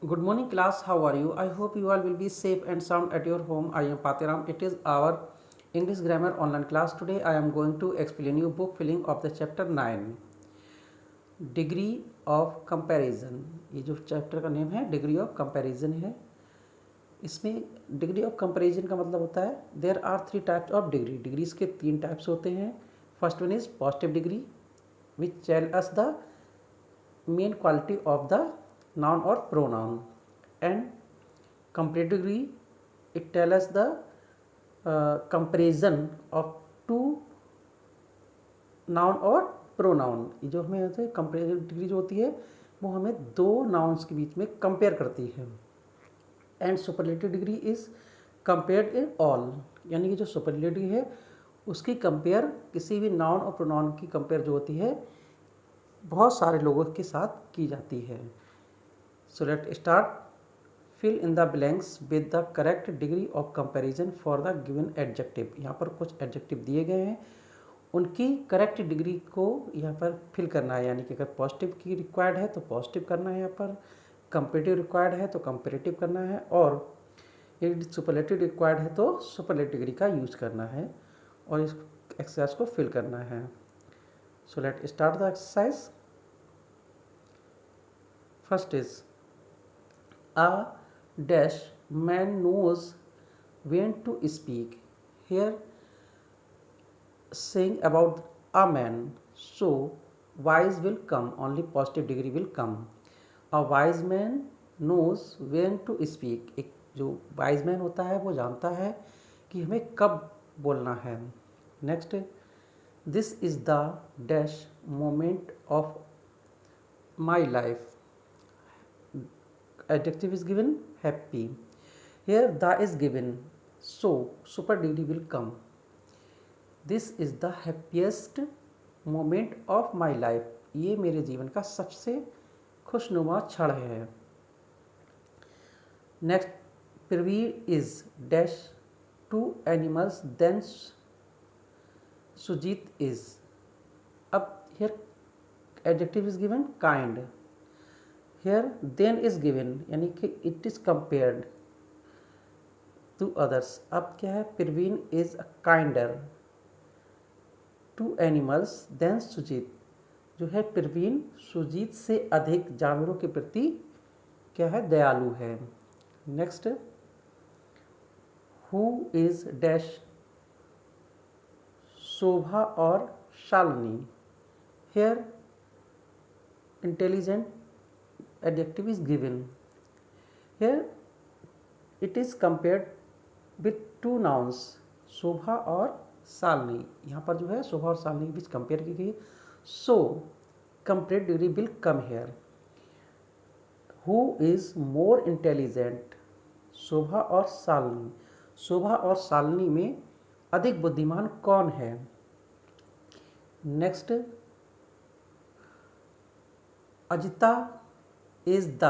Good morning class, how are you? I hope you all will be safe and sound at your home. I am Patiram. It is our English grammar online class. Today I am going to explain you book filling of the chapter 9 degree of comparison. ये जो chapter का name है degree of comparison है। इसमें degree of comparison का मतलब होता है there are three types of degree. Degrees के तीन टाइप्स होते हैं। First one is positive degree which tell us the main quality of the noun or pronoun, and comparative degree it tells us the comparison of two noun और pronoun। ये जो हमें होता है कंपेरेटिव डिग्री जो होती है वो हमें दो नाउन्स के बीच में कंपेयर करती है। And superlative degree is compared in all, यानी कि जो सुपरलेटिव डिग्री है उसकी कंपेयर किसी भी नाउन और प्रोनाउन की कंपेयर जो होती है बहुत सारे लोगों के साथ की जाती है। So let's start. Fill in the blanks with the correct degree of comparison for the given adjective। यहाँ पर कुछ एडजेक्टिव दिए गए हैं, उनकी करेक्ट डिग्री को यहाँ पर फिल करना है। यानी कि अगर पॉजिटिव की रिक्वायर्ड है तो पॉजिटिव करना है, यहाँ पर कंपेरेटिव रिक्वायर्ड है तो कंपेरेटिव करना है, और यदि सुपरलेटिव रिक्वायर्ड है तो सुपरलेटिव डिग्री का यूज करना है और इस एक्सरसाइज को फिल करना है। So let start the exercise. First is a dash man knows when to speak। Here saying about a man, so wise will come, only positive degree will come। a wise man knows when to speak। एक जो wise man होता है वो जानता है कि हमें कब बोलना है। Next, this is the dash moment of my life. Adjective is given happy। Here the is given, so super degree will come। This is the happiest moment of my life। ये मेरे जीवन का सबसे खुशनुमा क्षण है। Next, Pravir is dash to animals then Sujit is. अब here adjective is given kind। Here then is given, यानी कि it is compared to others। अब क्या है, Praveen is a kinder to animals than Sujit. जो है प्रवीण सुजीत से अधिक जानवरों के प्रति क्या है, दयालु है। Next, who is dash Shobha और Shalini. Here intelligent adjective is given। Here it is compared with two nouns शोभा और शालिनी। यहाँ पर जो है शोभा और शालिनी के बीच कंपेयर की गई। So comparative degree will come here. Who is more intelligent, Shobha और शालिनी। शोभा और शालिनी में अधिक बुद्धिमान कौन है। Next, Ajita is the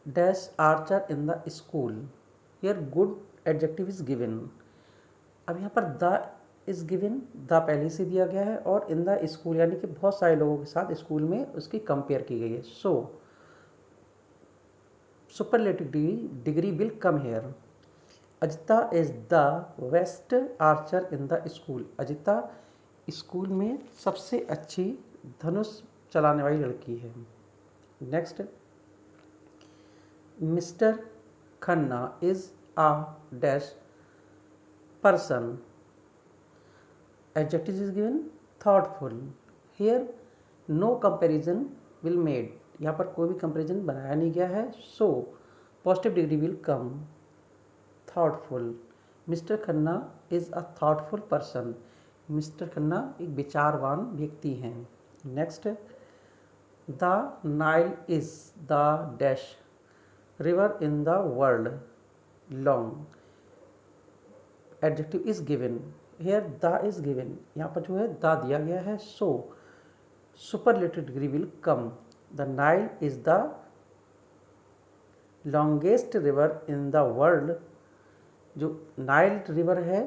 dash archer in the school। here good adjective is given। अब यहाँ पर the is given, the पहले से दिया गया है और in the school यानी कि बहुत सारे लोगों के साथ स्कूल में उसकी कंपेयर की गई है। So superlative degree will come here. Ajita is the best archer in the school. Ajita school में सबसे अच्छी धनुष चलाने वाली लड़की है। Next, Mr Khanna is a dash person। adjective is given thoughtful। here no comparison will made। यहाँ पर कोई भी कंपेरिजन बनाया नहीं गया है। सो positive degree will come thoughtful। Mister Khanna is a thoughtful person। Mister Khanna एक विचारवान व्यक्ति हैं। Next, the Nile is the dash river in the world long। adjective is given। here the is given, यहाँ पर जो है the दिया गया है। so superlative degree will come। the Nile is the longest river in the world। जो Nile river है,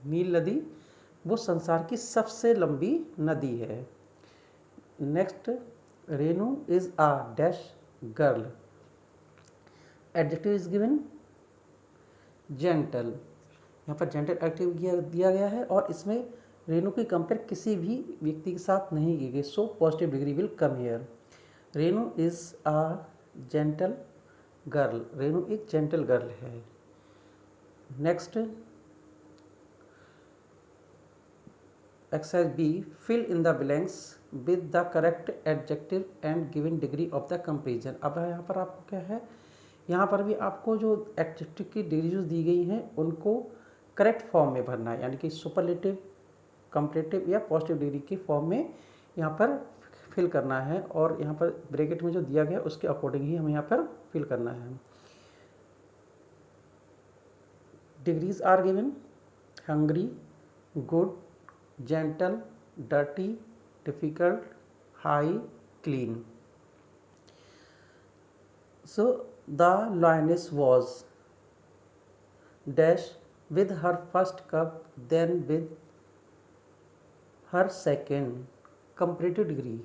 नील नदी, वो संसार की सबसे लंबी नदी है। Next, Renu is a dash girl. Adjective is given gentle, यहाँ पर जेंटल एडजेक्टिव दिया गया है और इसमें रेनू की कंपेयर किसी भी व्यक्ति के साथ नहीं की गई, so positive degree will come here. Renu is a gentle girl, Renu एक जेंटल गर्ल है। Next exercise B, fill in the blanks with the correct adjective and given degree of the comparison. अब यहाँ पर आपको क्या है, यहाँ पर भी आपको जो एडजेक्टिव की डिग्रीज दी गई हैं उनको करेक्ट फॉर्म में भरना है, यानी कि सुपरलेटिव, कंपैरेटिव या पॉजिटिव डिग्री के फॉर्म में यहाँ पर फिल करना है, और यहाँ पर ब्रैकेट में जो दिया गया उसके अकॉर्डिंग ही हमें यहाँ पर फिल करना है। Degrees are given hungry, good, gentle, dirty, difficult, high, clean. So the lioness was dash with her first cup, then with her second. Comparative degree,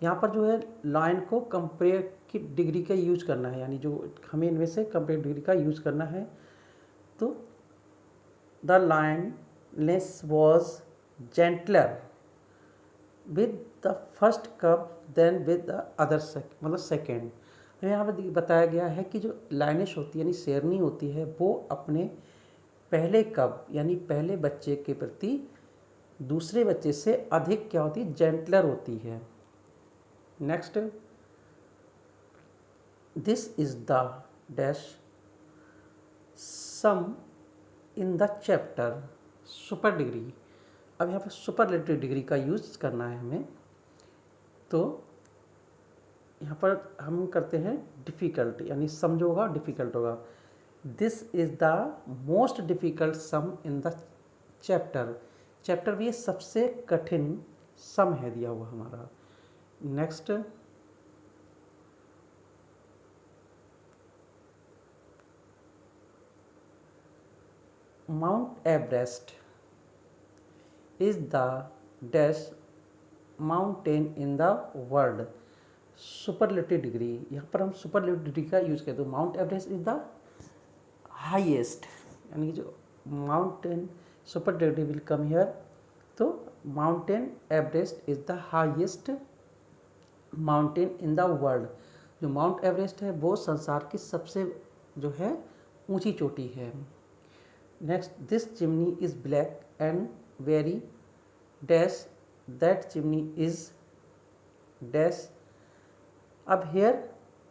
यहाँ पर जो है लाइन को कंपेयर की डिग्री का यूज करना है, यानी जो हमें इनमें से कंपेरेटिव डिग्री का यूज करना है। तो the lioness was gentler with the first cup than with the other मतलब सेकेंड। यहाँ पर बताया गया है कि जो लाइनिश होती है यानी शेरनी होती है वो अपने पहले कप यानी पहले बच्चे के प्रति दूसरे बच्चे से अधिक क्या होती है, जेंटलर होती है। Next, this is the dash some in the chapter super degree. अब यहाँ पर सुपरलेटिव डिग्री का यूज करना है हमें, तो यहाँ पर हम करते हैं डिफ़िकल्ट, यानी सम जो होगा डिफ़िकल्ट होगा। This is the most difficult sum in the chapter, chapter में ये सबसे कठिन सम है दिया हुआ हमारा। Next, Mount Everest is the dash mountain in the world. Superlative degree, यहाँ पर हम सुपरलेटिव डिग्री का यूज करते हैं। Mount Everest is the highest, यानी जो mountain superlative will come here, तो mountain Everest is the highest mountain in the world. जो माउंट एवरेस्ट है वो संसार की सबसे जो है ऊंची चोटी है। Next, this chimney is black and very dash that chimney is dash. अब here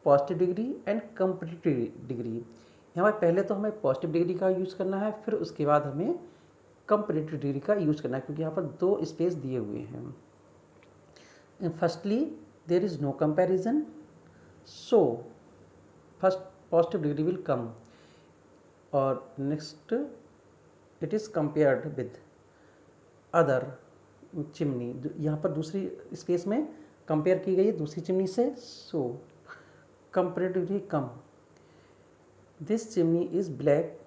positive degree and comparative degree, यहाँ पर पहले तो हमें पॉजिटिव डिग्री का यूज़ करना है, फिर उसके बाद हमें कंपेरेटिव डिग्री का यूज़ करना है, क्योंकि यहाँ पर दो स्पेस दिए हुए हैं। Firstly there is no comparison, so first positive degree will come, और next it is compared with other chimney, यहाँ पर दूसरी स्पेस में कंपेयर की गई है दूसरी चिमनी से, so comparatively come. This chimney is black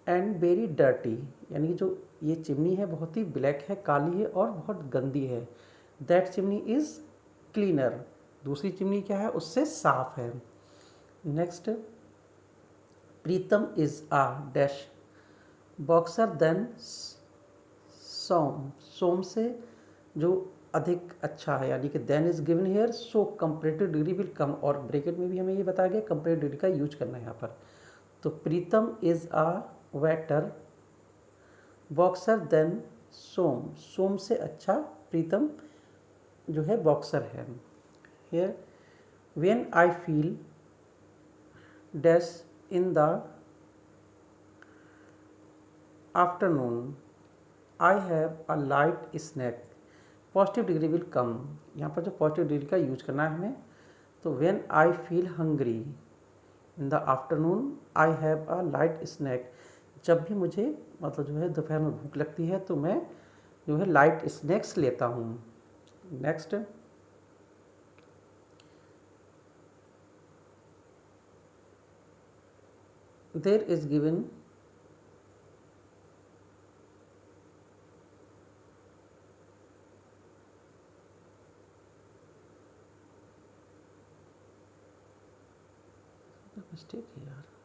and very dirty, यानी कि जो ये चिमनी है बहुत ही ब्लैक है, काली है और बहुत गंदी है। दैट चिमनी इज़ क्लीनर, दूसरी चिमनी क्या है उससे साफ है। Next, Pritam is a dash boxer then Som, Som से जो अधिक अच्छा है, यानी कि than is given here, so comparative degree will come, और ब्रैकेट में भी हमें ये बताया गया कंपेरेटिव डिग्री का यूज करना है यहाँ पर। तो Pritam is a waiter boxer then Som, Som से अच्छा प्रीतम जो है बॉक्सर है। Here when I feel dash in the afternoon I have a light snack, positive degree will come, यहाँ पर जो पॉजिटिव डिग्री का यूज करना है हमें। तो when I feel hungry in the afternoon I have a light snack, जब भी मुझे मतलब जो है दोपहर में भूख लगती है तो मैं जो है लाइट स्नैक्स लेता हूँ। Next, there is given mistake है यार।